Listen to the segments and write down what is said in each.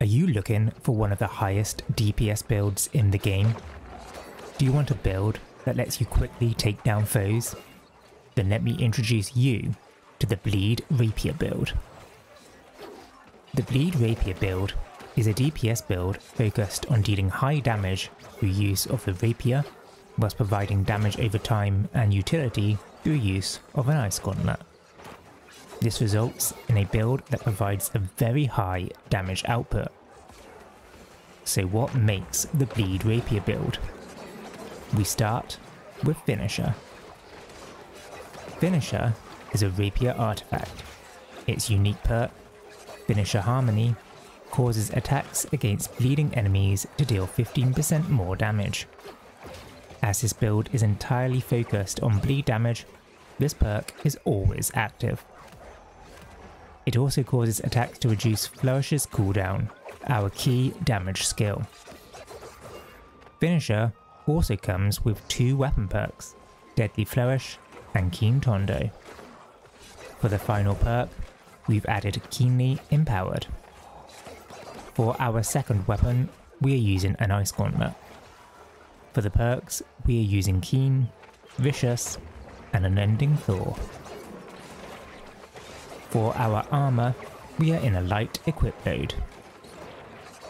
you looking for one of the highest DPS builds in the game? Do you want a build that lets you quickly take down foes? Then let me introduce you to the Bleed Rapier build. The Bleed Rapier build is a DPS build focused on dealing high damage through use of the Rapier, whilst providing damage over time and utility through use of an Ice Gauntlet. This results in a build that provides a very high damage output. So what makes the Bleed Rapier build? We start with Finisher. Finisher is a Rapier artifact. Its unique perk, Finisher Harmony, causes attacks against bleeding enemies to deal 15% more damage. As this build is entirely focused on bleed damage, this perk is always active. It also causes attacks to reduce Flourish's cooldown, our key damage skill. Finisher also comes with 2 weapon perks, Deadly Flourish and Keen Tondo. For the final perk, we've added Keenly Empowered. For our second weapon, we are using an Ice Gauntlet. For the perks, we are using Keen, Vicious, and Unending Thaw. For our armour, we are in a light equip mode.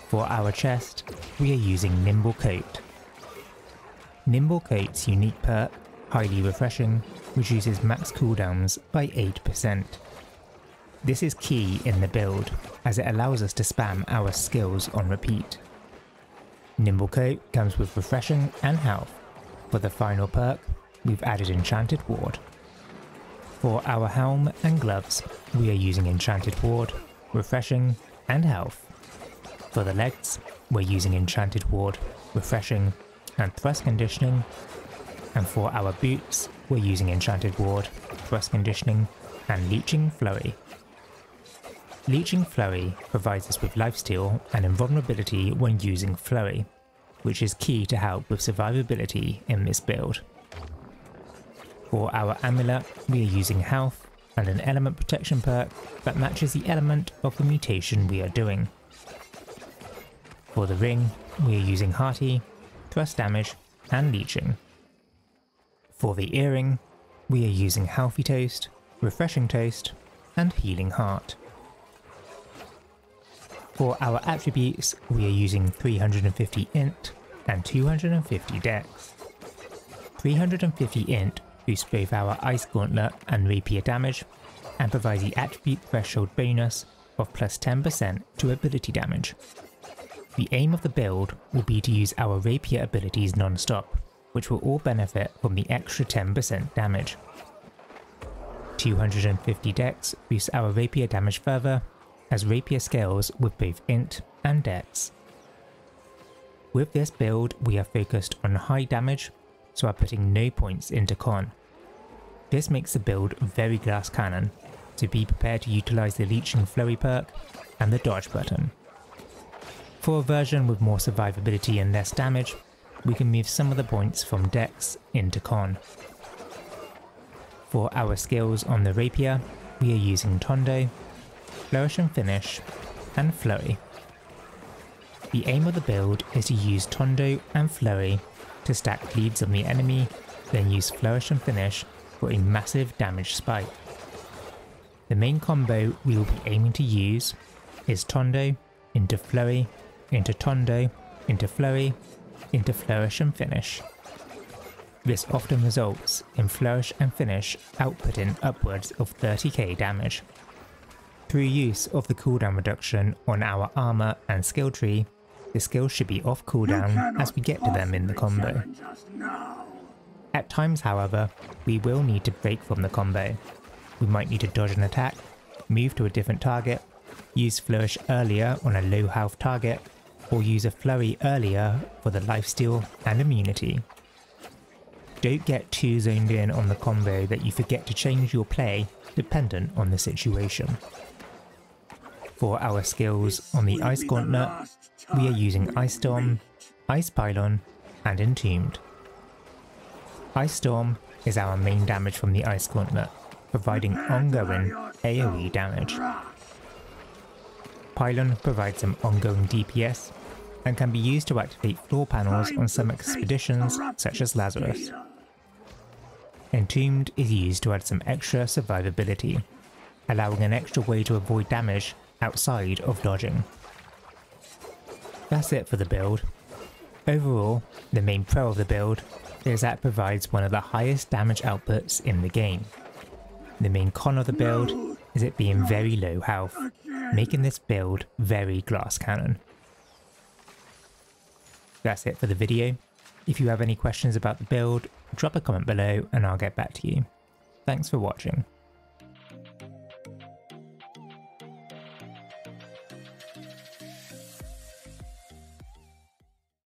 For our chest, we are using Nimble Coat. Nimble Coat's unique perk, Highly Refreshing, reduces max cooldowns by 8%. This is key in the build, as it allows us to spam our skills on repeat. Nimble Coat comes with Refreshing and Health. For the final perk, we've added Enchanted Ward. For our helm and gloves, we are using Enchanted Ward, Refreshing, and Health. For the legs, we're using Enchanted Ward, Refreshing, and Thrust Conditioning. And for our boots, we're using Enchanted Ward, Thrust Conditioning, and Leeching Flurry. Leeching Flurry provides us with lifesteal and invulnerability when using Flurry, which is key to help with survivability in this build. For our amulet, we are using health and an element protection perk that matches the element of the mutation we are doing. For the ring, we are using Hearty, Thrust Damage, and Leeching. For the earring, we are using Healthy Toast, Refreshing Toast, and Healing Heart. For our attributes, we are using 350 Int and 250 Dex. 350 Int boosts both our Ice Gauntlet and Rapier damage, and provides the attribute threshold bonus of plus 10% to ability damage. The aim of the build will be to use our Rapier abilities non-stop, which will all benefit from the extra 10% damage. 250 Dex boosts our Rapier damage further, as Rapier scales with both Int and Dex. With this build, we are focused on high damage, so are putting no points into con. This makes the build very glass cannon, so be prepared to utilise the Leeching Flurry perk and the dodge button. For a version with more survivability and less damage, we can move some of the points from Dex into con. For our skills on the Rapier, we are using Tondo, Flourish and Finish, and Flurry. The aim of the build is to use Tondo and Flurry to stack bleeds on the enemy, then use Flourish and Finish for a massive damage spike. The main combo we will be aiming to use is Tondo into Flurry, into Tondo, into Flurry, into Flourish and Finish. This often results in Flourish and Finish outputting upwards of 30k damage. Through use of the cooldown reduction on our armour and skill tree, the skills should be off cooldown as we get to them in the combo. At times, however, we will need to break from the combo. We might need to dodge an attack, move to a different target, use Flourish earlier on a low health target, or use a Flurry earlier for the lifesteal and immunity. Don't get too zoned in on the combo that you forget to change your play dependent on the situation. For our skills on the Ice Gauntlet, we are using Ice Storm, Ice Pylon, and Entombed. Ice Storm is our main damage from the Ice Gauntlet, providing ongoing AoE damage. Pylon provides some ongoing DPS and can be used to activate floor panels on some expeditions such as Lazarus. Entombed is used to add some extra survivability, allowing an extra way to avoid damage outside of dodging. That's it for the build. Overall, the main pro of the build is that it provides one of the highest damage outputs in the game. The main con of the build is it being very low health, making this build very glass cannon. That's it for the video. If you have any questions about the build, drop a comment below and I'll get back to you. Thanks for watching.